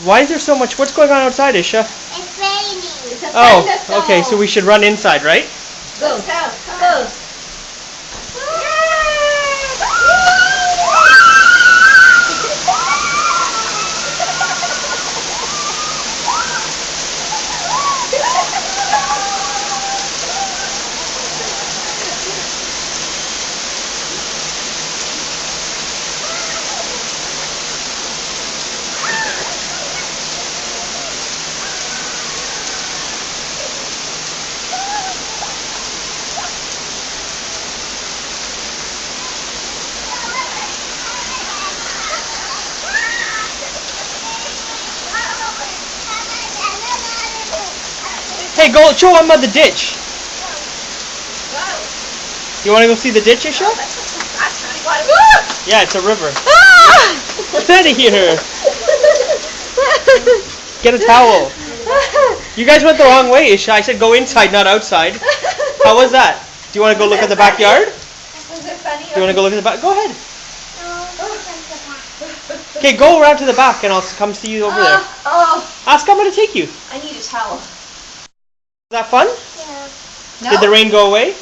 Why is there so much? What's going on outside, Isha? It's raining. It's a Oh, thunderstorm. okay, so we should run inside, right? Go, go. Hey, go show Emma the ditch. You want to go see the ditch, Isha? Yeah, it's a river. Get out of here. Get a towel. You guys went the wrong way, Isha. I said go inside, not outside. How was that? Do you want to go look at the backyard? Was it funny? Do you want to go look at the back? Go ahead. Okay, go around to the back and I'll come see you over there. Ask Emma to take you. I need a towel. Was that fun? Yeah. No? Did the rain go away?